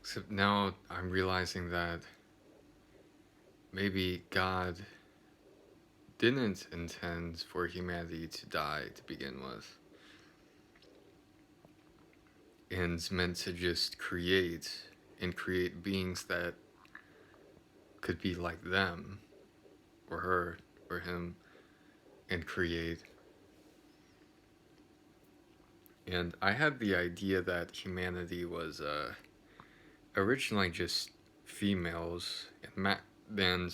Except now I'm realizing that maybe God didn't intend for humanity to die to begin with, and meant to just create and create beings that could be like them, or her, or him, and create. And I had the idea that humanity was originally just females, and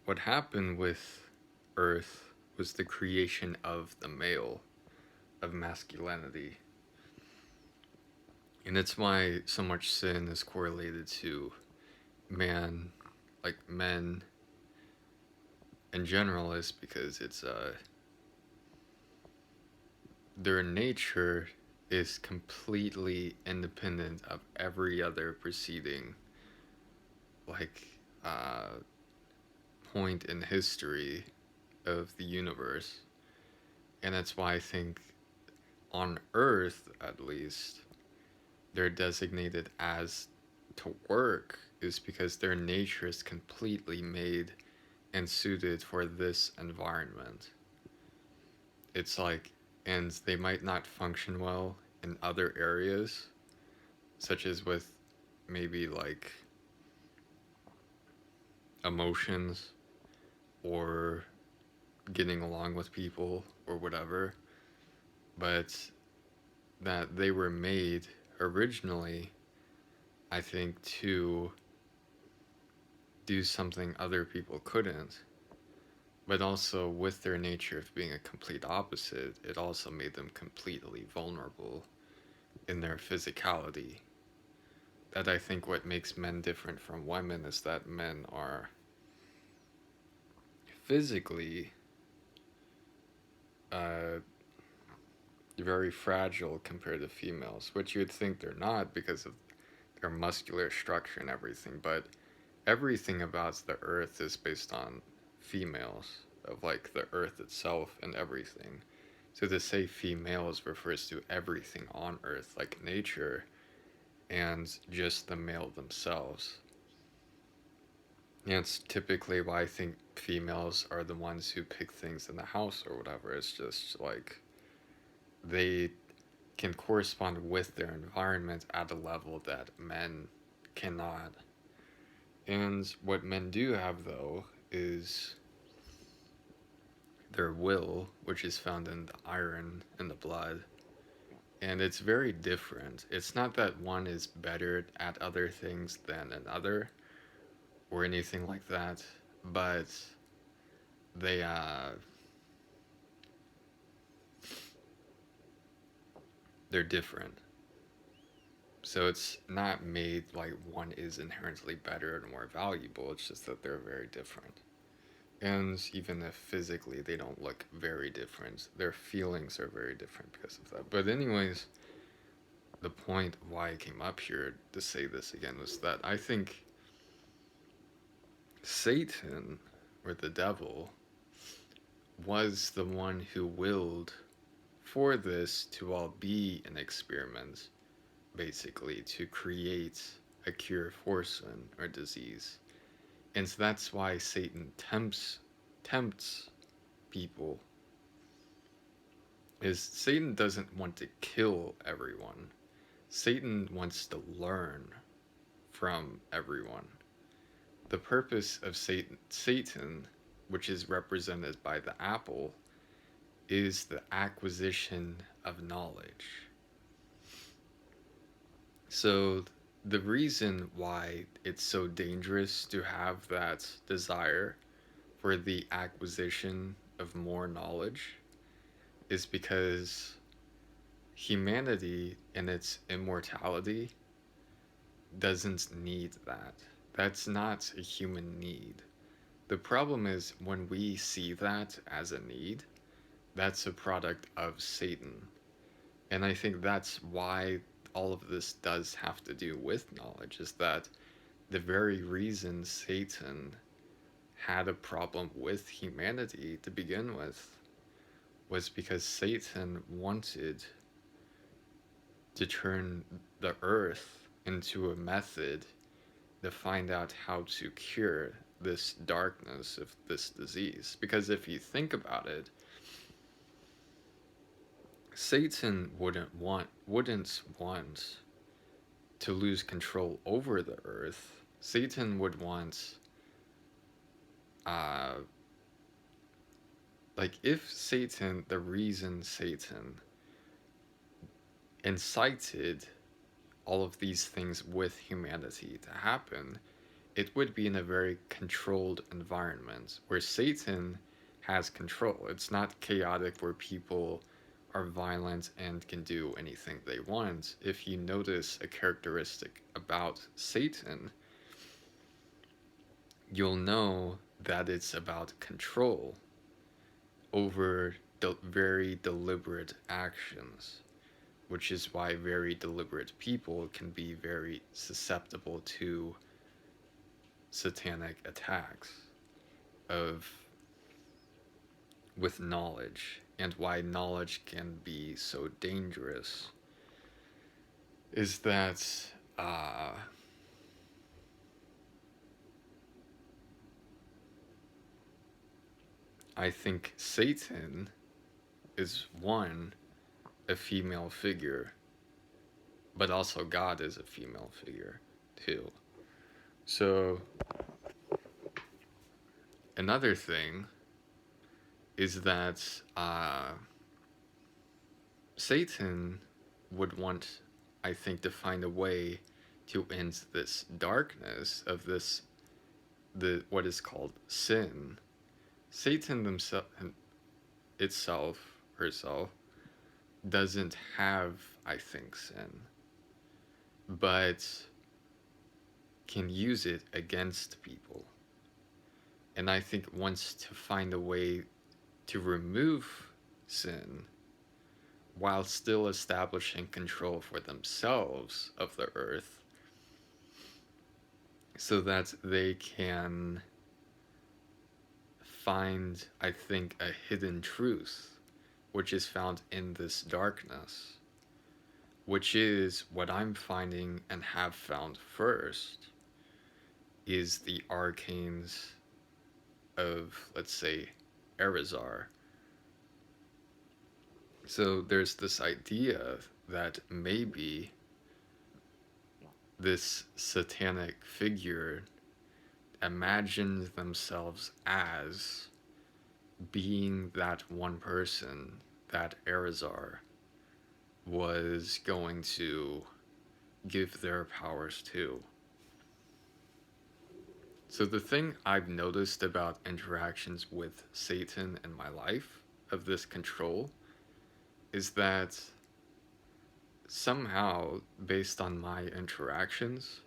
what happened with Earth was the creation of the male, of masculinity. And it's why so much sin is correlated to man, like men in general, is because it's their nature is completely independent of every other preceding, like uh, point in history of the universe. And that's why I think on Earth, at least, they're designated as to work, is because their nature is completely made and suited for this environment. It's like, and they might not function well in other areas, such as with maybe like emotions or getting along with people or whatever, but that they were made originally, I think, to do something other people couldn't. But also, with their nature of being a complete opposite, it also made them completely vulnerable in their physicality. That I think what makes men different from women is that men are physically uh, very fragile compared to females, which you would think they're not because of their muscular structure and everything. But everything about the earth is based on females, of like the earth itself and everything. So to say females refers to everything on earth, like nature, and just the male themselves. And it's typically why I think females are the ones who pick things in the house or whatever. It's just like they can correspond with their environment at a level that men cannot. And what men do have, though, is their will, which is found in the iron in the blood. And it's very different. It's not that one is better at other things than another or anything like that, but they they're different. So it's not made like one is inherently better and more valuable. It's just that they're very different. And even if physically they don't look very different, their feelings are very different because of that. But anyways, the point why I came up here to say this again was that I think Satan, or the devil, was the one who willed for this to all be an experiment, basically, to create a cure for sin or disease. And so that's why Satan tempts people. Is Satan doesn't want to kill everyone. Satan wants to learn from everyone. The purpose of Satan, which is represented by the apple, is the acquisition of knowledge. So the reason why it's so dangerous to have that desire for the acquisition of more knowledge is because humanity in its immortality doesn't need that. That's not a human need. The problem is when we see that as a need, that's a product of Satan. And I think that's why all of this does have to do with knowledge, is that the very reason Satan had a problem with humanity to begin with was because Satan wanted to turn the earth into a method to find out how to cure this darkness of this disease. Because if you think about it, Satan wouldn't want to lose control over the earth. Satan would want, uh, like, if Satan, the reason Satan incited all of these things with humanity to happen, it would be in a very controlled environment where Satan has control. It's not chaotic where people are violent and can do anything they want. If you notice a characteristic about Satan, you'll know that it's about control over very deliberate actions, which is why very deliberate people can be very susceptible to satanic attacks with knowledge, and why knowledge can be so dangerous is that I think Satan is a female figure, but also God is a female figure too. So another thing is that Satan would want, I think, to find a way to end this darkness of what is called sin. Satan herself, doesn't have, I think, sin, but can use it against people. And I think wants to find a way to remove sin while still establishing control for themselves of the earth, so that they can find, I think, a hidden truth, which is found in this darkness, which is what I'm finding and have found first, is the arcanes of, let's say, Erizar. So there's this idea that maybe this satanic figure imagined themselves as being that one person that Erizar was going to give their powers to. So the thing I've noticed about interactions with Satan in my life, of this control, is that somehow, based on my interactions,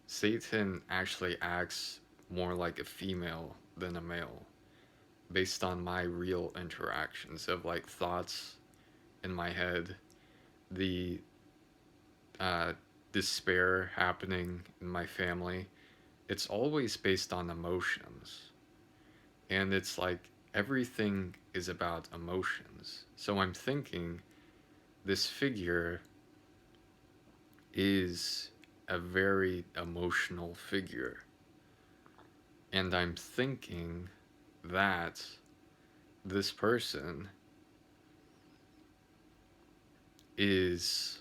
Satan actually acts more like a female than a male, based on my real interactions of, like, thoughts in my head, the despair happening in my family. It's always based on emotions. And it's like everything is about emotions. So I'm thinking this figure is a very emotional figure. And I'm thinking that this person is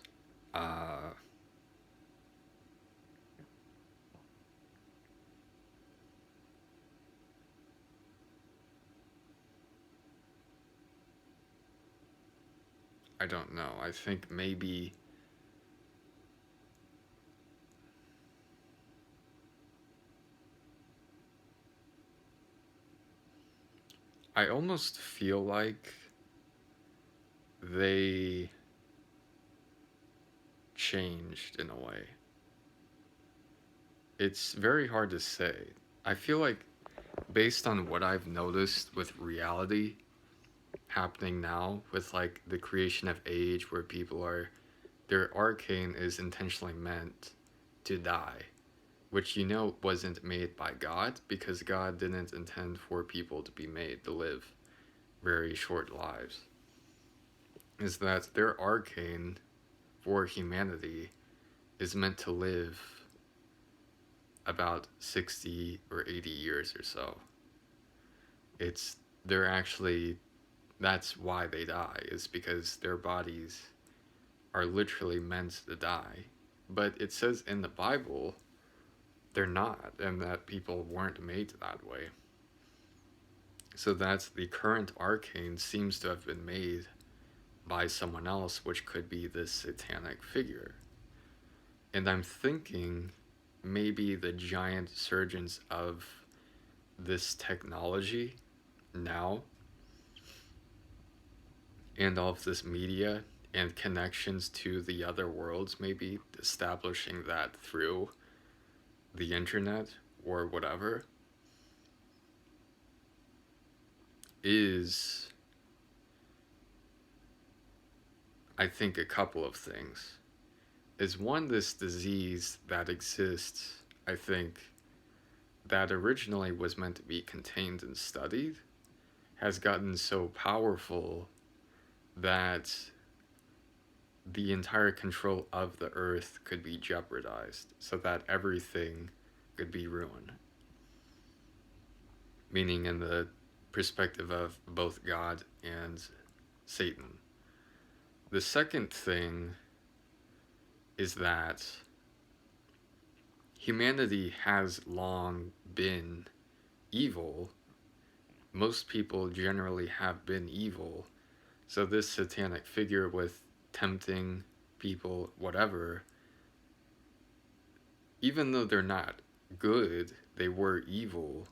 I don't know. I think maybe I almost feel like they changed in a way. It's very hard to say. I feel like, based on what I've noticed with reality happening now, with, like, the creation of age, where people are, their arcane is intentionally meant to die, which, wasn't made by God, because God didn't intend for people to be made to live very short lives, is that their arcane for humanity is meant to live about 60 or 80 years or so. It's they're actually that's why they die, is because their bodies are literally meant to die. But it says in the Bible they're not, and that people weren't made that way. So that's the current arcane seems to have been made by someone else, which could be this satanic figure. And I'm thinking maybe the giant surgeons of this technology now, and all of this media and connections to the other worlds, maybe establishing that through the internet or whatever, is, I think, a couple of things. Is one, this disease that exists, I think, that originally was meant to be contained and studied, has gotten so powerful that the entire control of the earth could be jeopardized, so that everything could be ruined. Meaning, in the perspective of both God and Satan. The second thing is that humanity has long been evil. Most people generally have been evil. So this satanic figure with tempting people, whatever, even though they're not good, they were evil,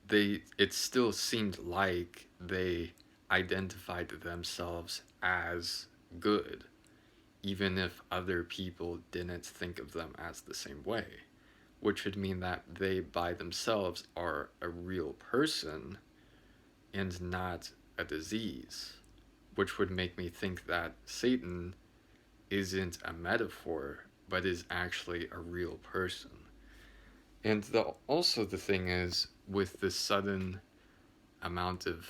it still seemed like they identified themselves as good, even if other people didn't think of them as the same way, which would mean that they by themselves are a real person and not a disease, which would make me think that Satan isn't a metaphor, but is actually a real person. And also the thing is, with the sudden amount of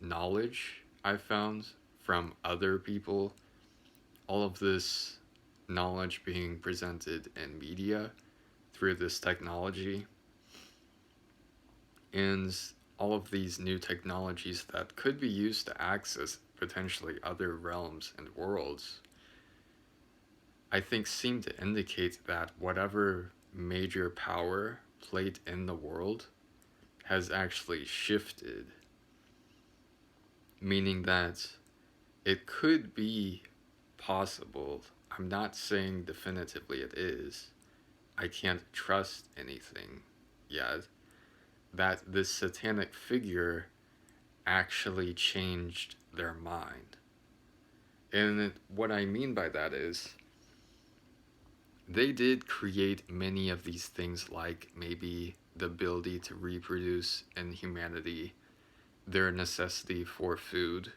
knowledge I found from other people, all of this knowledge being presented in media through this technology, and all of these new technologies that could be used to access potentially other realms and worlds, I think seem to indicate that whatever major power played in the world has actually shifted. Meaning that it could be possible, I'm not saying definitively it is, I can't trust anything yet, that this satanic figure actually changed their mind. And what I mean by that is, they did create many of these things, like maybe the ability to reproduce in humanity, their necessity for food,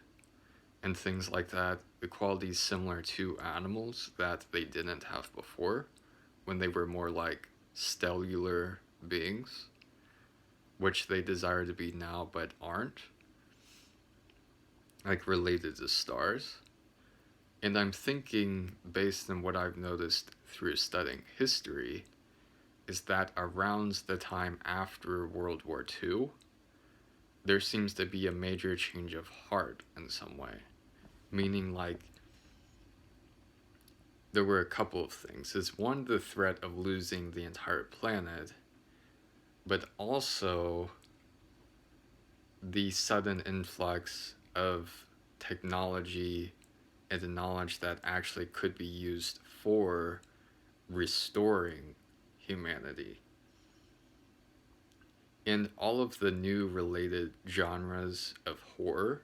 and things like that, the qualities similar to animals that they didn't have before, when they were more like stellar beings, which they desire to be now but aren't, like related to stars. And I'm thinking, based on what I've noticed through studying history, is that around the time after World War II, there seems to be a major change of heart in some way. Meaning, like, there were a couple of things. Is one, the threat of losing the entire planet, but also the sudden influx of technology and the knowledge that actually could be used for restoring humanity. And all of the new related genres of horror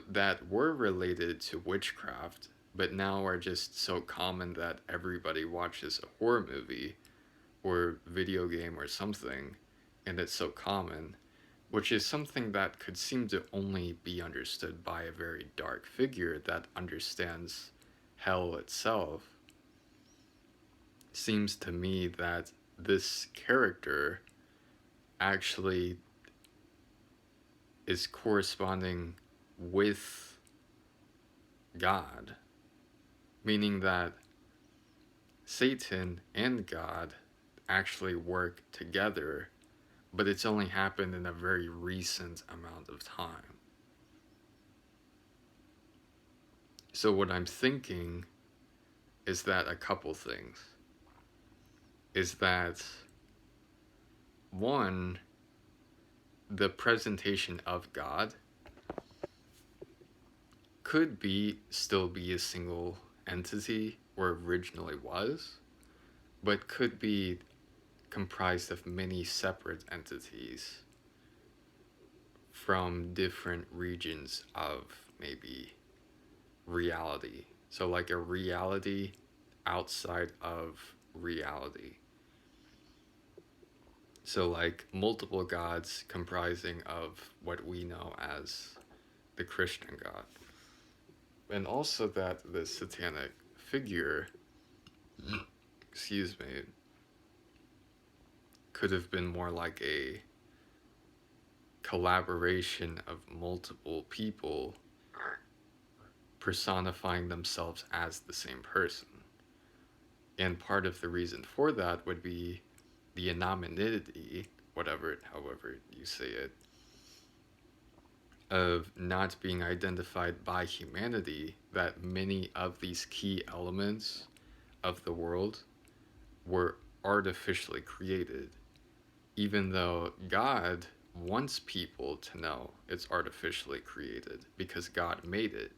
that were related to witchcraft, but now are just so common that everybody watches a horror movie or video game or something, and it's so common, which is something that could seem to only be understood by a very dark figure that understands hell itself. Seems to me that this character actually is corresponding with God, meaning that Satan and God actually work together, but it's only happened in a very recent amount of time. So what I'm thinking is that a couple things. Is that, one, the presentation of God could still be a single entity, or originally was, but could be comprised of many separate entities from different regions of maybe reality. So like a reality outside of reality. So like multiple gods comprising of what we know as the Christian God. And also that the satanic figure, excuse me, could have been more like a collaboration of multiple people personifying themselves as the same person. And part of the reason for that would be the anonymity, however you say it, of not being identified by humanity, that many of these key elements of the world were artificially created, even though God wants people to know it's artificially created because God made it,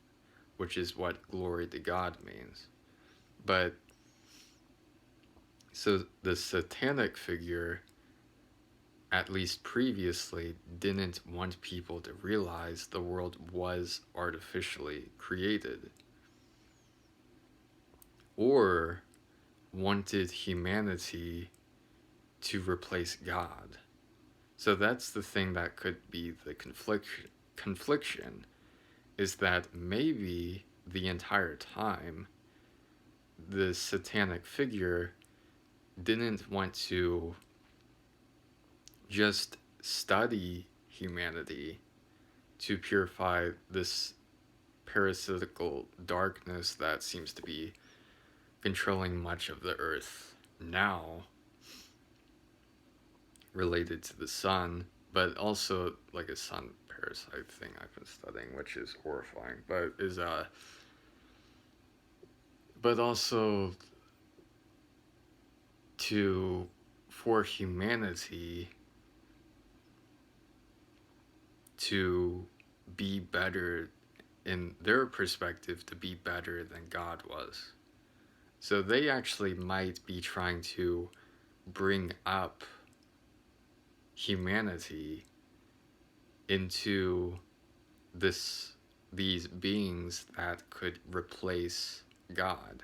which is what glory to God means. But so the satanic figure, at least previously, didn't want people to realize the world was artificially created, or wanted humanity to replace God. So that's the thing that could be the confliction, is that maybe the entire time the satanic figure didn't want to just study humanity to purify this parasitical darkness that seems to be controlling much of the earth now, related to the sun, but also like a sun parasite thing I've been studying, which is horrifying, but also for humanity to be better, in their perspective, to be better than God was. So they actually might be trying to bring up humanity into these beings that could replace God.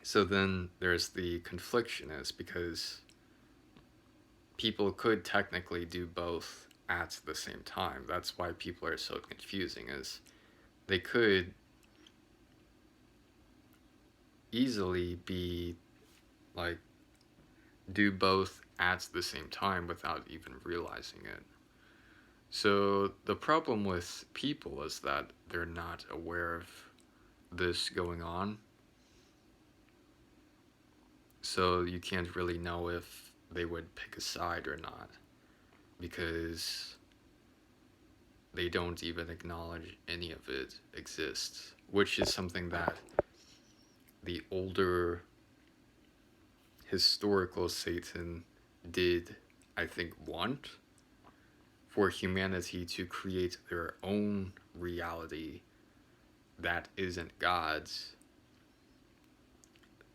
So then there's the confliction, is because people could technically do both at the same time. That's why people are so confusing, is they could easily be like do both at the same time without even realizing it. So the problem with people is that they're not aware of this going on. So you can't really know if they would pick a side or not, because they don't even acknowledge any of it exists, which is something that the older historical Satan did, I think, want, for humanity to create their own reality that isn't God's,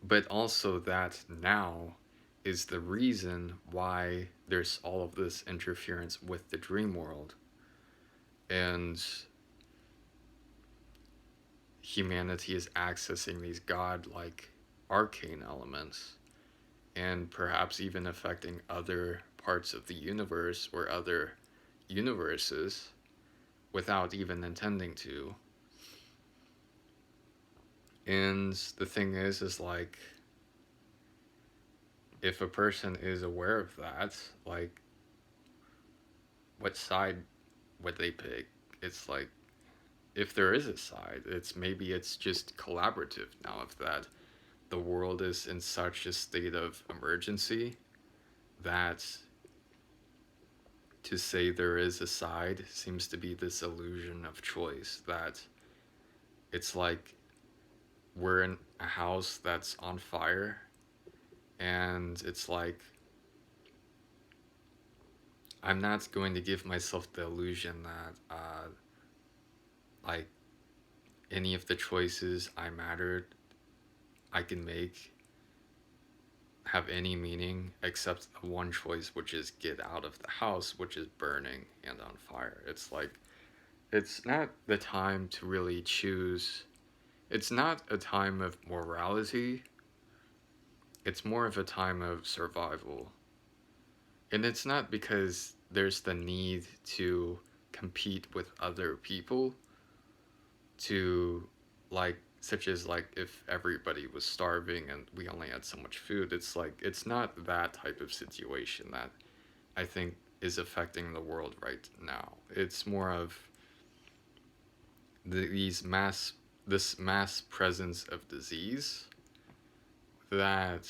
but also that now is the reason why there's all of this interference with the dream world, and humanity is accessing these god-like arcane elements, and perhaps even affecting other parts of the universe or other universes without even intending to. And the thing is like, if a person is aware of that, like, what side would they pick? It's like, if there is a side, maybe it's just collaborative now. If that the world is in such a state of emergency that to say there is a side seems to be this illusion of choice, that it's like we're in a house that's on fire, and it's like I'm not going to give myself the illusion that like any of the choices I can make have any meaning except one choice, which is get out of the house, which is burning and on fire. It's like it's not the time to really choose. It's not a time of morality. It's more of a time of survival. And it's not because there's the need to compete with other people to, like, such as like if everybody was starving and we only had so much food. It's like it's not that type of situation that I think is affecting the world right now. It's more of this mass presence of disease that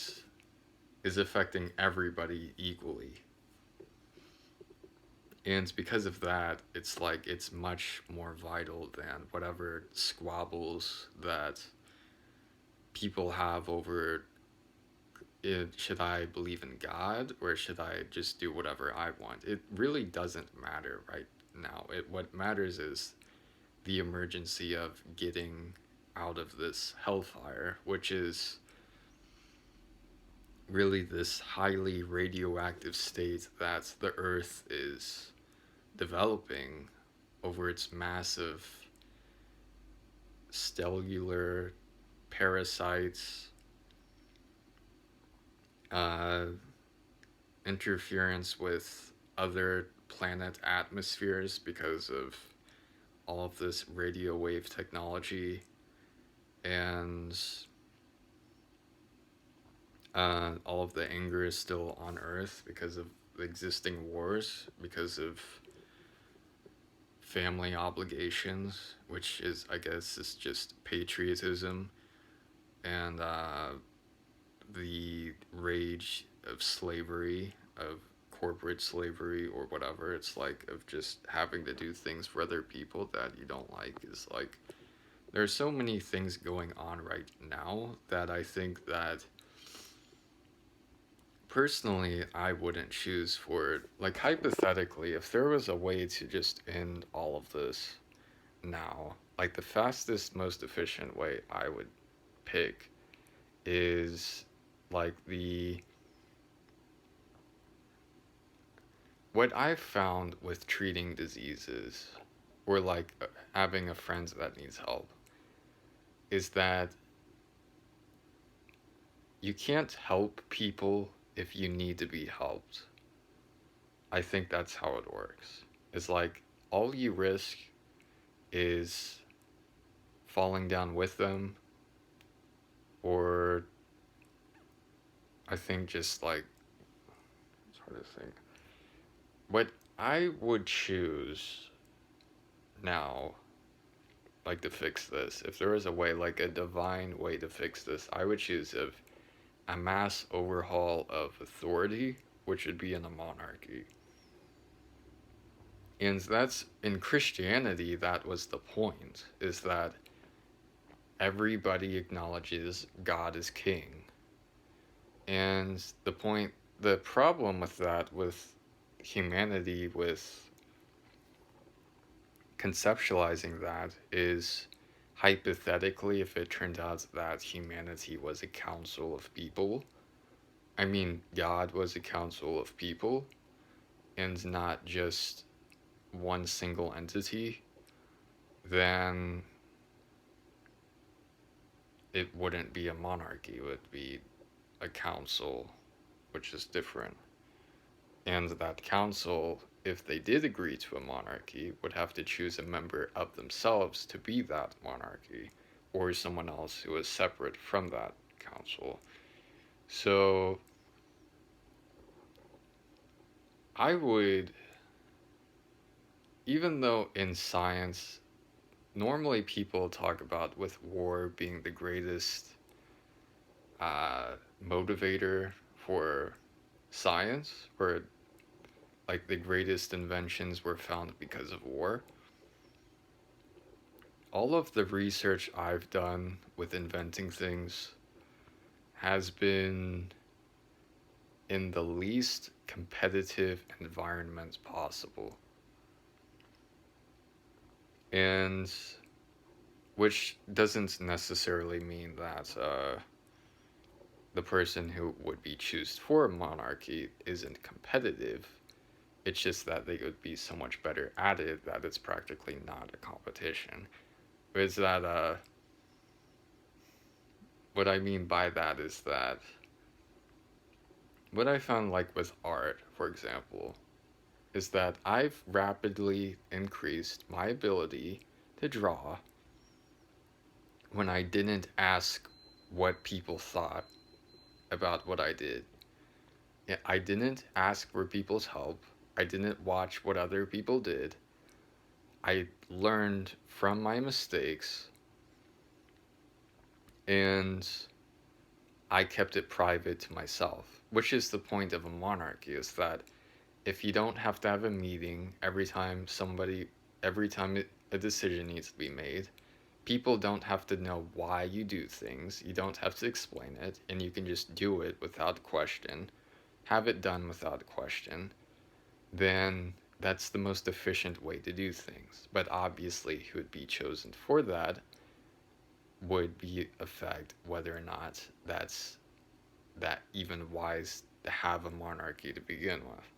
is affecting everybody equally. And because of that, it's like it's much more vital than whatever squabbles that people have over should I believe in God or should I just do whatever I want. It really doesn't matter right now. What matters is the emergency of getting out of this hellfire, which is really this highly radioactive state that the Earth is developing over its massive cellular parasites, uh, interference with other planet atmospheres because of all of this radio wave technology, and all of the anger is still on Earth because of the existing wars, because of family obligations, which is, I guess, is just patriotism, and the rage of slavery, of corporate slavery or whatever. It's like of just having to do things for other people that you don't like. Is like there's so many things going on right now that I think that personally I wouldn't choose for, like, hypothetically, if there was a way to just end all of this now, like the fastest, most efficient way I would pick is like what I've found with treating diseases or like having a friend that needs help is that you can't help people if you need to be helped. I think that's how it works. It's like all you risk is falling down with them, or I think just like, it's hard to think. What I would choose now, like to fix this, if there was a way, like a divine way to fix this, I would choose a mass overhaul of authority, which would be in a monarchy. And that's in Christianity, that was the point, is that everybody acknowledges God is king. And the problem with that, with humanity, with conceptualizing that, is hypothetically, if it turned out that humanity was a council of people, I mean, God was a council of people and not just one single entity, then it wouldn't be a monarchy, it would be a council, which is different. And that council, if they did agree to a monarchy, would have to choose a member of themselves to be that monarchy, or someone else who is separate from that council. So I would, even though in science normally people talk about with war being the greatest motivator for science, where like the greatest inventions were found because of war. All of the research I've done with inventing things has been in the least competitive environments possible. And which doesn't necessarily mean that the person who would be chosen for monarchy isn't competitive. It's just that they would be so much better at it that it's practically not a competition. Is that what I mean by that is that what I found, like with art, for example, is that I've rapidly increased my ability to draw when I didn't ask what people thought about what I did. Yeah, I didn't ask for people's help. I didn't watch what other people did. I learned from my mistakes, and I kept it private to myself, which is the point of a monarchy, is that if you don't have to have a meeting every time a decision needs to be made, people don't have to know why you do things. You don't have to explain it, and you can just do it without question, have it done without question, then that's the most efficient way to do things. But obviously, who would be chosen for that would be affect whether or not that even wise to have a monarchy to begin with.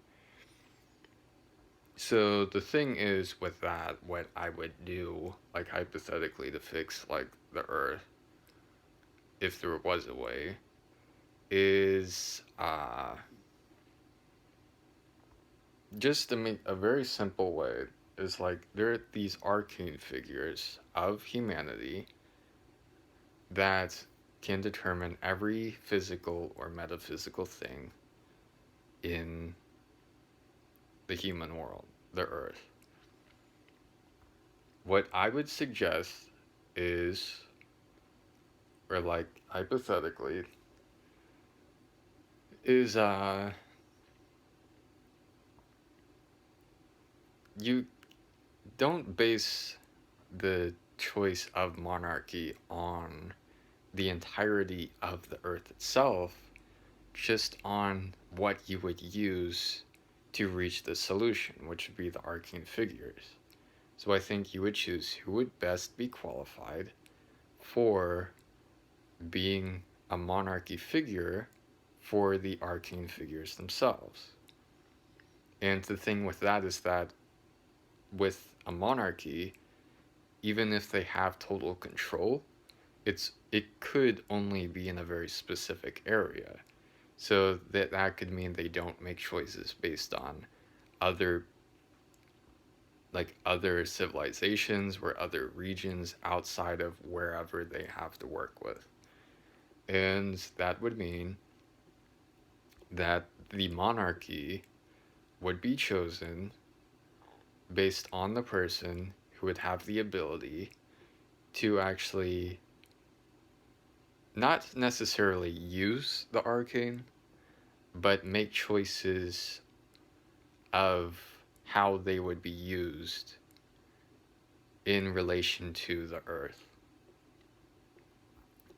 So the thing is with that, what I would do, like hypothetically, to fix like the Earth, if there was a way, is just to make a very simple way, is like there are these arcane figures of humanity that can determine every physical or metaphysical thing in the human world, the Earth. What I would suggest is, or like hypothetically, is you don't base the choice of monarchy on the entirety of the Earth itself, just on what you would use to reach the solution, which would be the arcane figures. So I think you would choose who would best be qualified for being a monarchy figure for the arcane figures themselves. And the thing with that is that with a monarchy, even if they have total control, it could only be in a very specific area. So that could mean they don't make choices based on other other civilizations or other regions outside of wherever they have to work with. And that would mean that the monarchy would be chosen based on the person who would have the ability to actually not necessarily use the arcane, but make choices of how they would be used in relation to the Earth.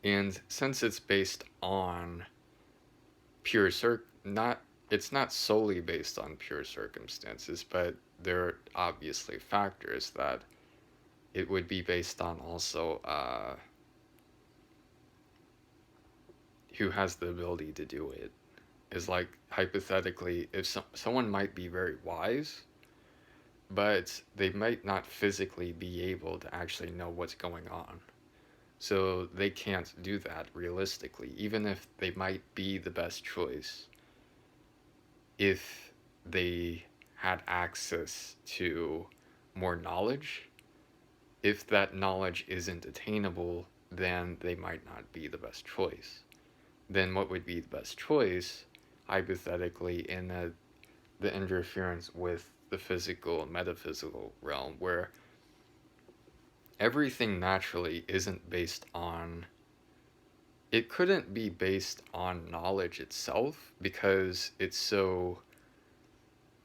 And since it's based on it's not solely based on pure circumstances, but there are obviously factors that it would be based on also who has the ability to do it. Is like hypothetically, if someone might be very wise, but they might not physically be able to actually know what's going on. So they can't do that realistically, even if they might be the best choice. If they had access to more knowledge, if that knowledge isn't attainable, then they might not be the best choice. Then what would be the best choice, hypothetically, in the interference with the physical and metaphysical realm, where everything naturally isn't based on, it couldn't be based on knowledge itself because it's so,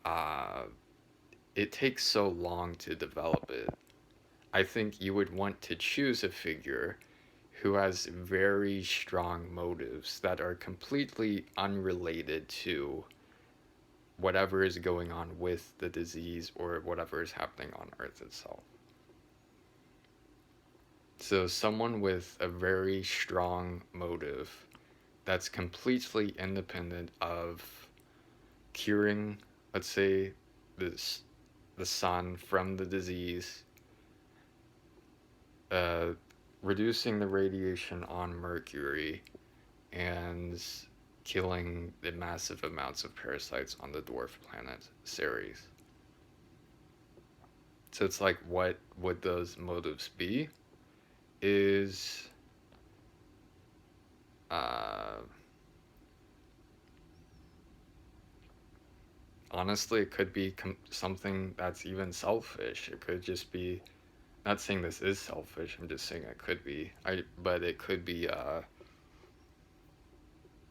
uh, it takes so long to develop it. I think you would want to choose a figure who has very strong motives that are completely unrelated to whatever is going on with the disease or whatever is happening on Earth itself. So, someone with a very strong motive that's completely independent of curing, let's say, this the sun from the disease, uh, reducing the radiation on Mercury, and killing the massive amounts of parasites on the dwarf planet Ceres. So it's like, what would those motives be? Is uh, honestly, it could be something that's even selfish. It could just be, not saying this is selfish. I'm just saying it could be. But it could be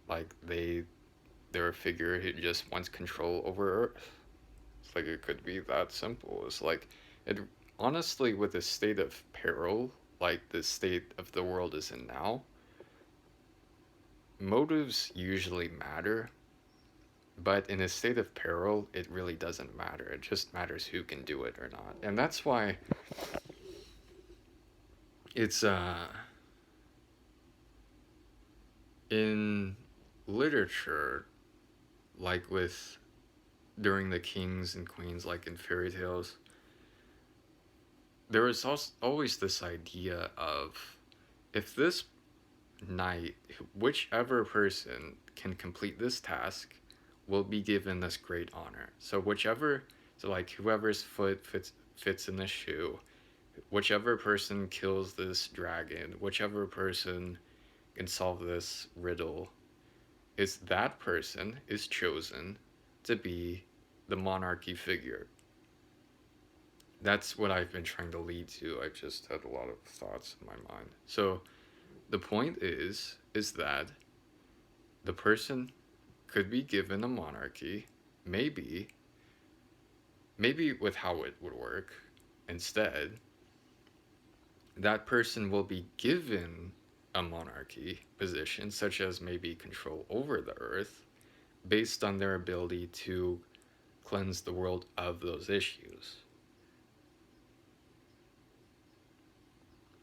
like they're a figure who just wants control over Earth. It's like it could be that simple. It's like it honestly, with the state of peril, like the state of the world is in now, motives usually matter, but in a state of peril, it really doesn't matter. It just matters who can do it or not. And that's why it's in literature, like with during the kings and queens, like in fairy tales, there was always this idea of, if this knight, whichever person can complete this task, will be given this great honor. So like whoever's foot fits in the shoe, whichever person kills this dragon, whichever person can solve this riddle, is that person is chosen to be the monarchy figure. That's what I've been trying to lead to. I've just had a lot of thoughts in my mind. So the point is that the person could be given a monarchy, maybe with how it would work. Instead, that person will be given a monarchy position, such as maybe control over the earth, based on their ability to cleanse the world of those issues.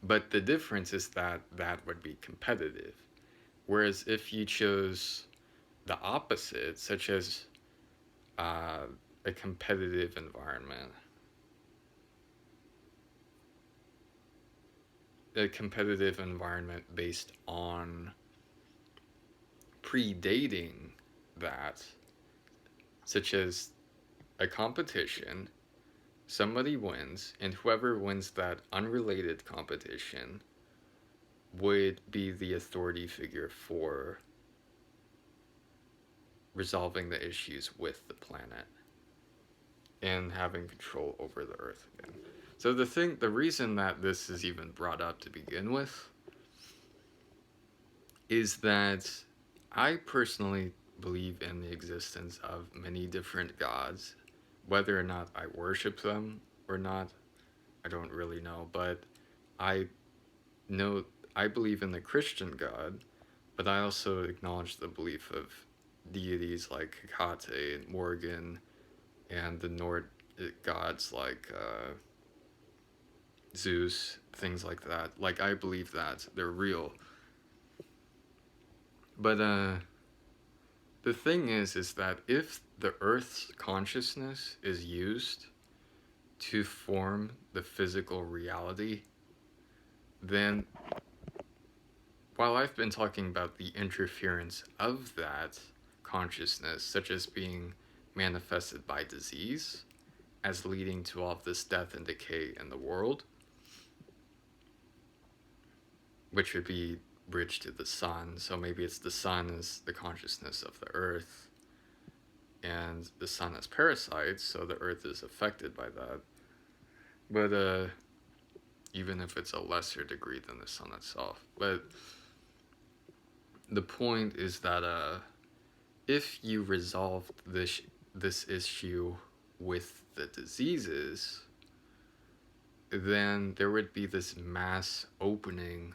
But the difference is that that would be competitive. Whereas if you chose the opposite, such as a competitive environment, based on predating that, such as a competition, somebody wins, and whoever wins that unrelated competition would be the authority figure for resolving the issues with the planet and having control over the earth again. So the reason that this is even brought up to begin with is that I personally believe in the existence of many different gods. Whether or not I worship them or not, I don't really know, but I know I believe in the Christian God, but I also acknowledge the belief of deities like Hecate and Morgan and the Nordic gods like Zeus, things like that. Like, I believe that they're real. But the thing is that if the Earth's consciousness is used to form the physical reality, then while I've been talking about the interference of that consciousness, such as being manifested by disease, as leading to all of this death and decay in the world, which would be bridged to the sun. So maybe it's the sun is the consciousness of the earth, and the sun has parasites, so the earth is affected by that. But even if it's a lesser degree than the sun itself. But the point is that if you resolve this issue with the diseases, then there would be this mass opening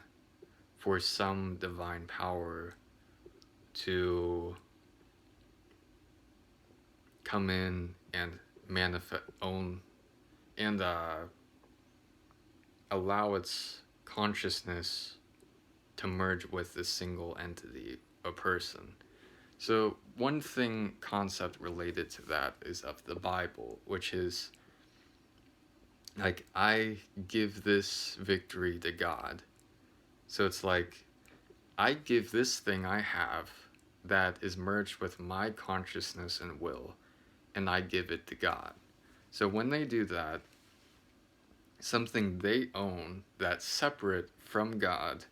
for some divine power to come in and manifest own and allow its consciousness to merge with this single entity, a person. So one concept related to that is of the Bible, which is like, I give this victory to God. So it's like, I give this thing I have that is merged with my consciousness and will, and I give it to God. So when they do that, something they own that's separate from God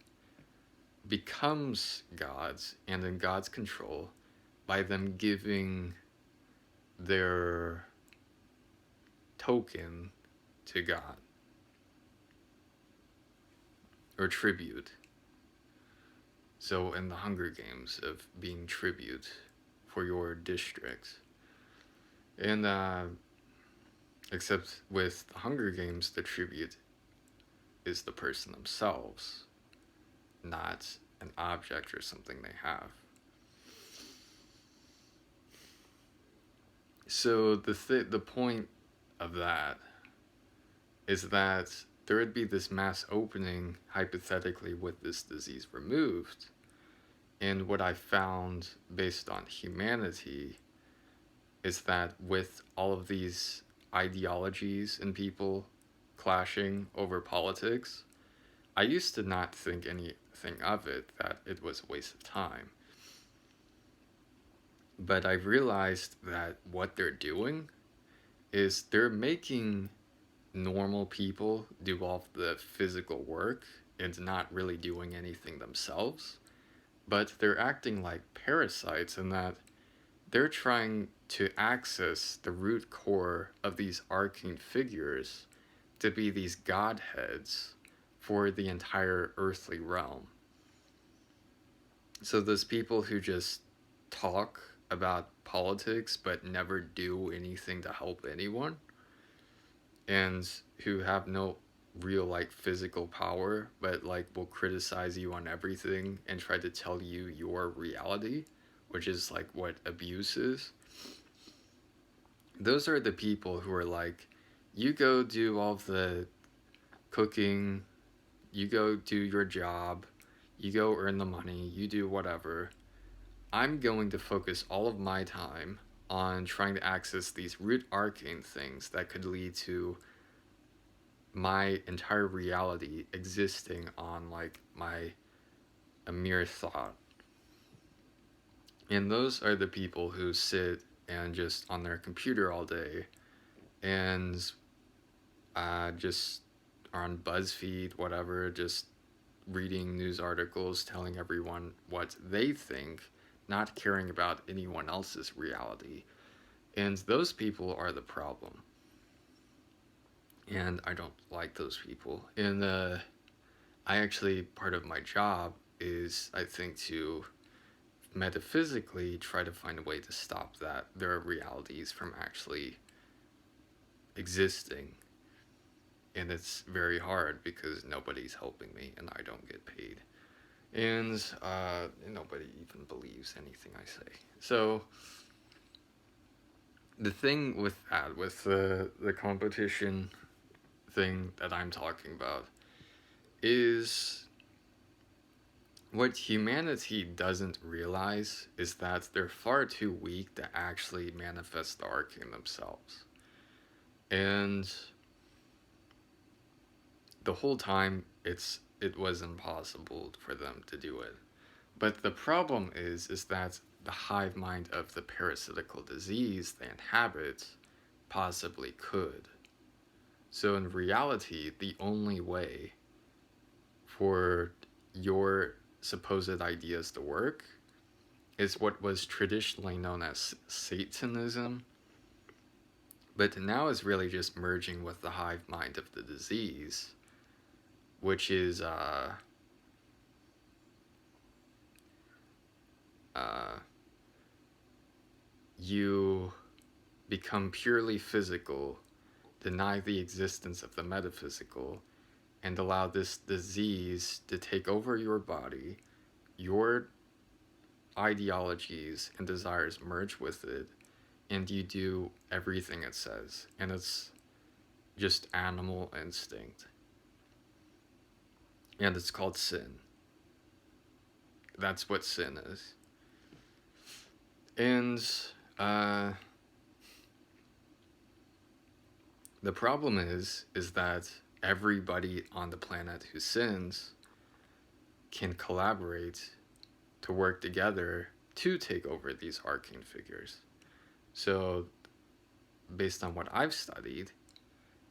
becomes God's and in God's control by them giving their token to God, or tribute. So in the Hunger Games, of being tribute for your district. And except with the Hunger Games, the tribute is the person themselves, not an object or something they have. So the point of that is that there would be this mass opening, hypothetically, with this disease removed. And what I found based on humanity is that with all of these ideologies and people clashing over politics, I used to not think anything of it, that it was a waste of time. But I realized that what they're doing is they're making normal people do all the physical work and not really doing anything themselves. But they're acting like parasites in that they're trying to access the root core of these arcane figures to be these godheads for the entire earthly realm. So those people who just talk about politics but never do anything to help anyone, and who have no real like physical power but like will criticize you on everything and try to tell you your reality, which is like what abuse is. Those are the people who are like, you go do all the cooking, you go do your job, you go earn the money, you do whatever. I'm going to focus all of my time on trying to access these root arcane things that could lead to my entire reality existing on like a mere thought. And those are the people who sit and just on their computer all day and just are on BuzzFeed, whatever, just reading news articles, telling everyone what they think, not caring about anyone else's reality. And those people are the problem. And I don't like those people. And I actually, part of my job is, I think, to metaphysically try to find a way to stop their realities from actually existing. And it's very hard because nobody's helping me and I don't get paid. And nobody even believes anything I say. So the thing with that, with the competition thing that I'm talking about, is what humanity doesn't realize is that they're far too weak to actually manifest the arcane themselves. And the whole time it was impossible for them to do it. But the problem is that the hive mind of the parasitical disease they inhabit possibly could. So in reality, the only way for your supposed ideas to work is what was traditionally known as Satanism, but now is really just merging with the hive mind of the disease which is you become purely physical, deny the existence of the metaphysical, and allow this disease to take over your body. Your ideologies and desires merge with it, and you do everything it says. And it's just animal instinct. And it's called sin. That's what sin is. And the problem is that everybody on the planet who sins can collaborate to work together to take over these arcane figures. So, based on what I've studied,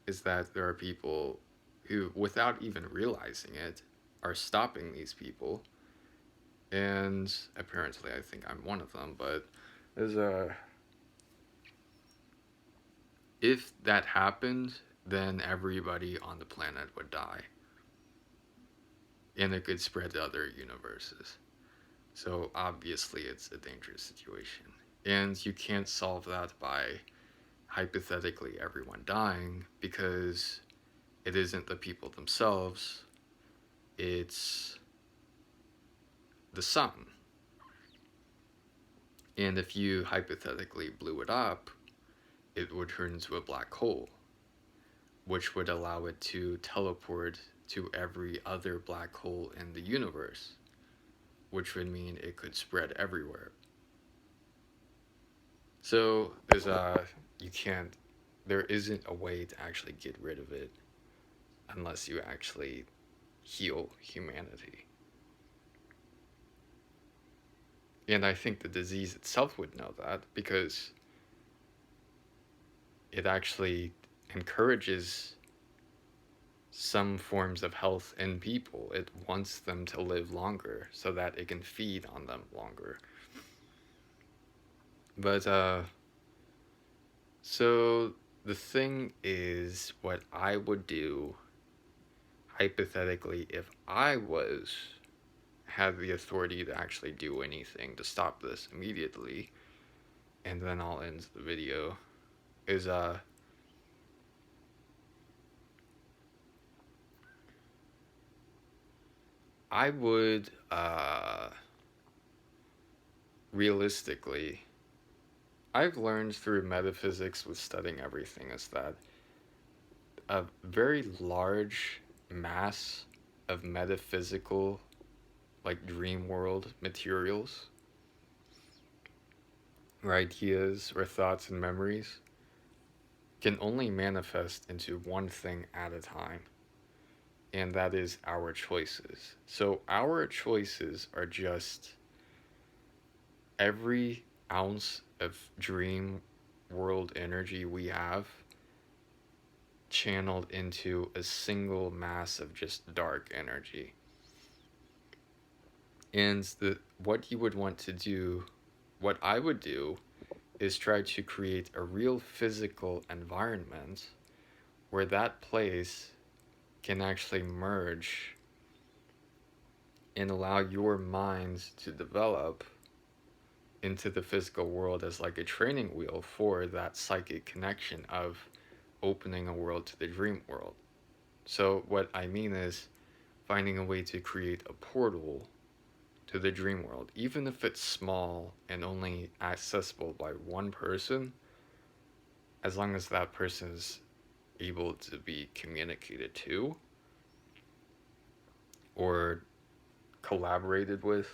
is that there are people who, without even realizing it, are stopping these people. And apparently, I think I'm one of them, but there's if that happened, then everybody on the planet would die. And it could spread to other universes. So obviously it's a dangerous situation. And you can't solve that by hypothetically everyone dying, because it isn't the people themselves, it's the sun. And if you hypothetically blew it up, it would turn into a black hole, which would allow it to teleport to every other black hole in the universe, which would mean it could spread everywhere. So there isn't a way to actually get rid of it unless you actually heal humanity. And I think the disease itself would know that, because it actually encourages some forms of health in people. It wants them to live longer so that it can feed on them longer. But so the thing is, what I would do hypothetically if I had the authority to actually do anything to stop this immediately, and then I'll end the video, is I would realistically, I've learned through metaphysics with studying everything, is that a very large mass of metaphysical, like dreamworld materials, or ideas, or thoughts and memories, can only manifest into one thing at a time, and that is our choices. So our choices are just every ounce of dream world energy we have channeled into a single mass of just dark energy. And what you would want to do, what I would do, is try to create a real physical environment where that place can actually merge and allow your mind to develop into the physical world as like a training wheel for that psychic connection of opening a world to the dream world. So what I mean is finding a way to create a portal to the dream world, even if it's small and only accessible by one person, as long as that person is able to be communicated to or collaborated with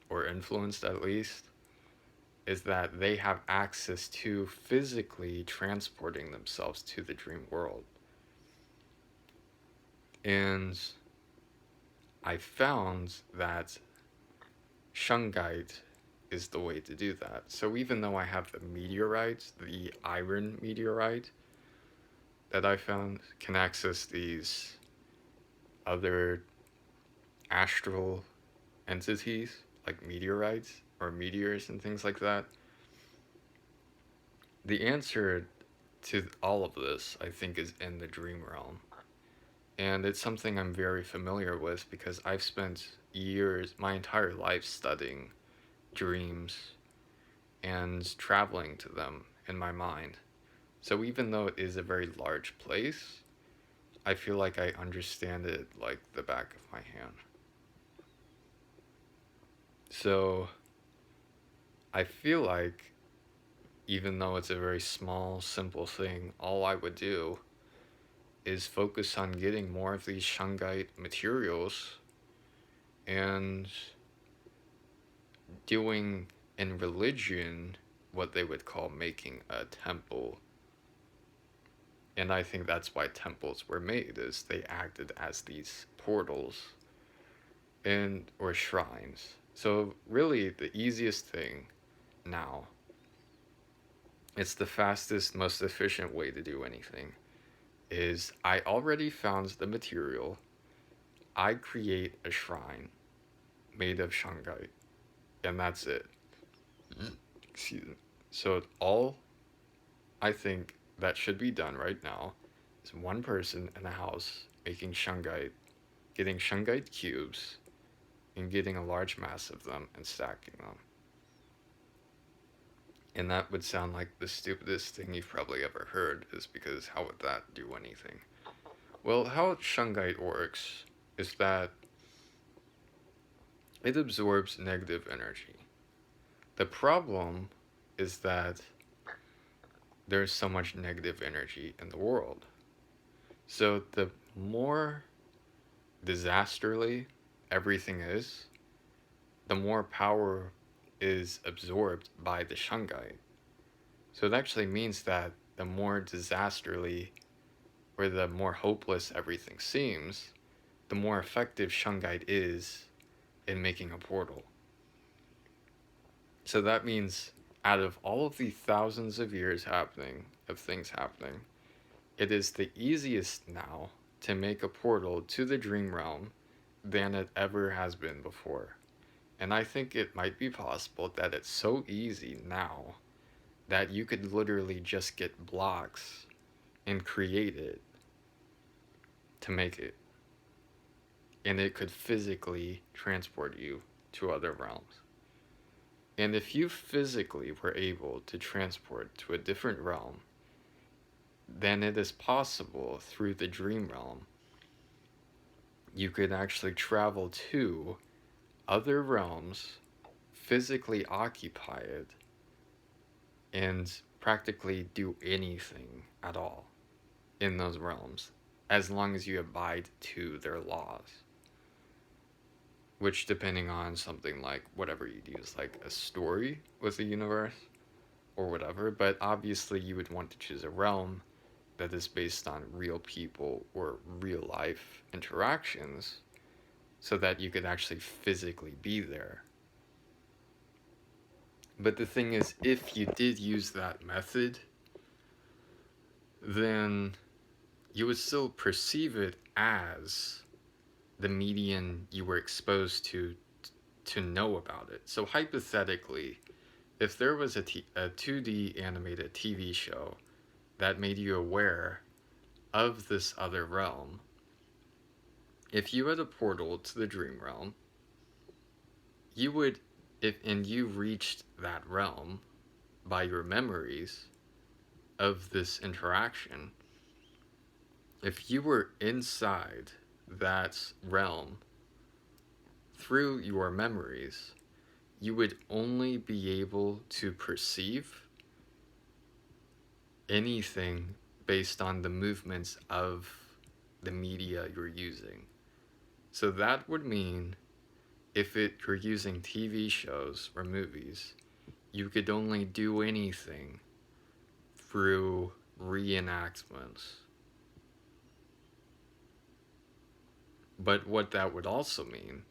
or influenced at least, is that they have access to physically transporting themselves to the dream world. And I found that shungite is the way to do that. So even though I have the meteorite, the iron meteorite that I found can access these other astral entities like meteorites or meteors and things like that, the answer to all of this, I think, is in the dream realm. And it's something I'm very familiar with because I've spent years, my entire life, studying dreams and traveling to them in my mind. So even though it is a very large place, I feel like I understand it like the back of my hand. So I feel like even though it's a very small, simple thing, all I would do is focus on getting more of these shungite materials and doing in religion what they would call making a temple. And I think that's why temples were made, is they acted as these portals and or shrines. So really the easiest thing now, it's the fastest, most efficient way to do anything, is I already found the material. I create a shrine made of shungite, and that's it. Excuse me. So all I think that should be done right now is one person in a house making shungite, getting shungite cubes, and getting a large mass of them and stacking them. And that would sound like the stupidest thing you've probably ever heard, is because how would that do anything? Well, how shungite works is that it absorbs negative energy. The problem is that there's so much negative energy in the world. So the more disasterly everything is, the more power is absorbed by the shungite. So it actually means that the more disasterly or the more hopeless everything seems, the more effective shungite is in making a portal. So that means out of all of the thousands of years of things happening, it is the easiest now to make a portal to the dream realm than it ever has been before. And I think it might be possible that it's so easy now that you could literally just get blocks and create it to make it. And it could physically transport you to other realms. And if you physically were able to transport to a different realm, then it is possible through the dream realm you could actually travel to other realms, physically occupy it, and practically do anything at all in those realms, as long as you abide to their laws. Which, depending on something like whatever you'd use, like a story with the universe or whatever, but obviously you would want to choose a realm that is based on real people or real life interactions so that you could actually physically be there. But the thing is, if you did use that method, then you would still perceive it as the medium you were exposed to know about it. So hypothetically, if there was a 2D animated TV show that made you aware of this other realm, if you had a portal to the dream realm, you would, and you reached that realm by your memories of this interaction, if you were inside that realm through your memories, you would only be able to perceive anything based on the movements of the media you're using. So that would mean if you're using TV shows or movies, you could only do anything through reenactments. But what that would also mean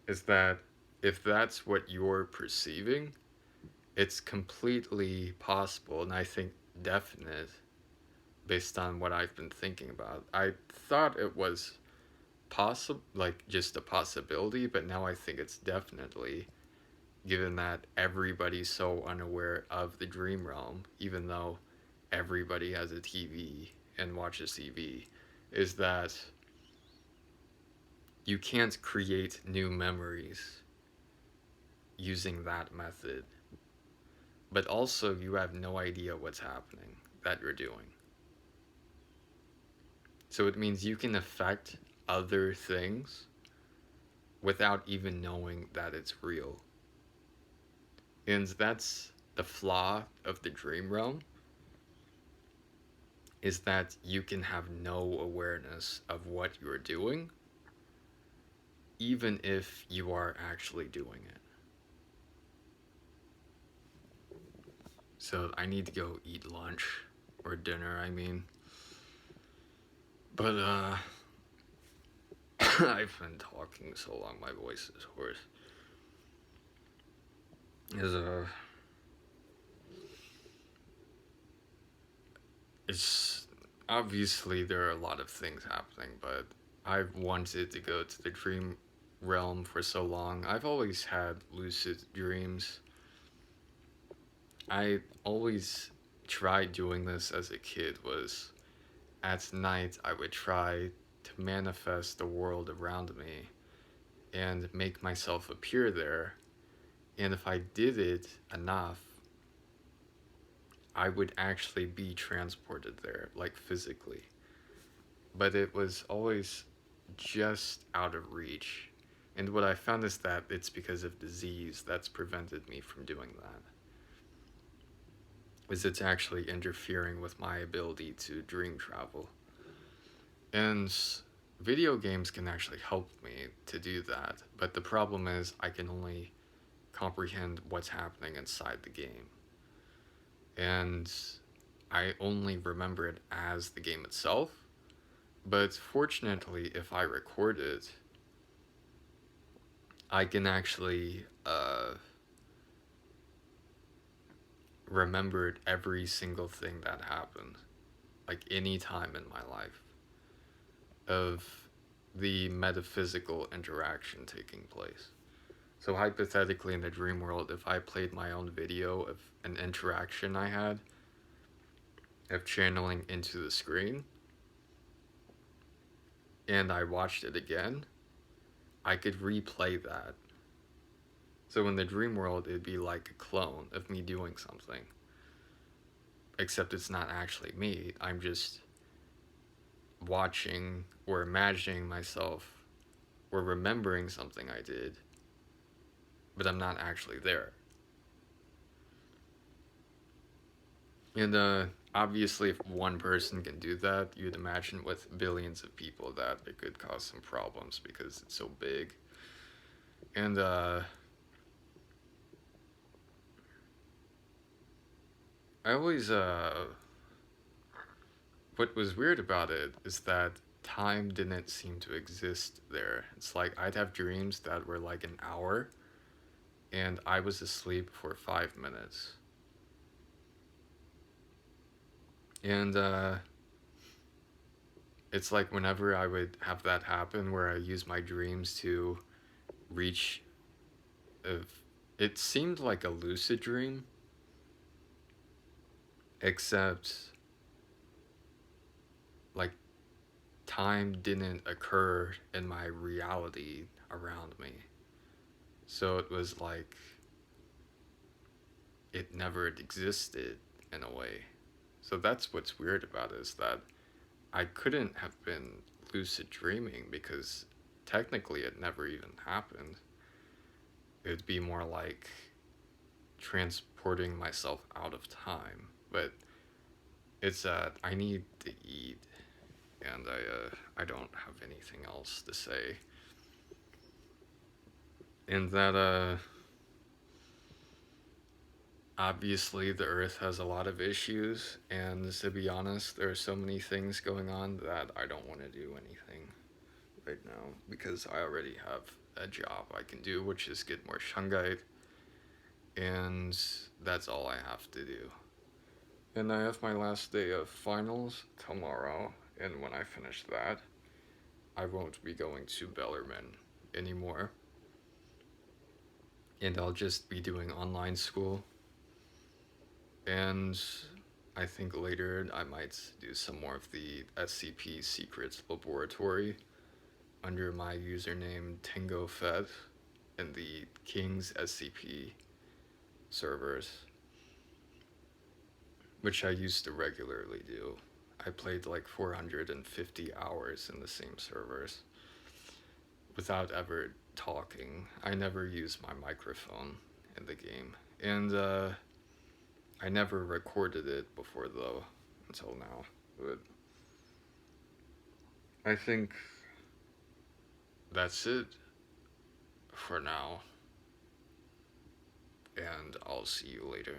is that if that's what you're perceiving, it's completely possible, and I think definite, based on what I've been thinking about. I thought it was possible, like just a possibility, but now I think it's definitely, given that everybody's so unaware of the dream realm, even though everybody has a TV and watches TV, is that you can't create new memories using that method. But also, you have no idea what's happening that you're doing. So it means you can affect other things without even knowing that it's real. And that's the flaw of the dream realm, is that you can have no awareness of what you're doing, even if you are actually doing it. So I need to go eat lunch, or dinner, I mean. But, I've been talking so long, my voice is hoarse. It's obviously there are a lot of things happening, but I've wanted to go to the dream realm for so long. I've always had lucid dreams. I always tried doing this as a kid. Was at night I would try to manifest the world around me and make myself appear there. And if I did it enough, I would actually be transported there, like physically. But it was always just out of reach. And what I found is that it's because of disease that's prevented me from doing that. Is it's actually interfering with my ability to dream travel. And video games can actually help me to do that, but the problem is I can only comprehend what's happening inside the game. And I only remember it as the game itself. But fortunately, if I record it, I can actually remember every single thing that happened, like any time in my life, of the metaphysical interaction taking place. So hypothetically, in the dream world, if I played my own video of an interaction I had, of channeling into the screen, and I watched it again, I could replay that. So in the dream world, it'd be like a clone of me doing something. Except it's not actually me. I'm just watching or imagining myself or remembering something I did, but I'm not actually there. And obviously, if one person can do that, you'd imagine with billions of people that it could cause some problems because it's so big. And I always what was weird about it is that time didn't seem to exist there. It's like I'd have dreams that were like an hour, and I was asleep for 5 minutes. And it's like whenever I would have that happen, where I use my dreams to reach, of, it seemed like a lucid dream, except like time didn't occur in my reality around me. So it was like it never existed in a way. So that's what's weird about it, is that I couldn't have been lucid dreaming because technically it never even happened. It'd be more like transporting myself out of time. But it's I need to eat, and I don't have anything else to say. And that obviously the earth has a lot of issues, and to be honest, there are so many things going on that I don't want to do anything right now because I already have a job I can do, which is get more shungite, and that's all I have to do. And I have my last day of finals tomorrow, and when I finish that, I won't be going to Bellarmine anymore. And I'll just be doing online school. And I think later I might do some more of the SCP Secrets Laboratory, under my username TangoFed in the King's SCP servers, which I used to regularly do. I played like 450 hours in the same servers without ever talking. I never used my microphone in the game. And I never recorded it before, though, until now. But I think that's it for now. And I'll see you later.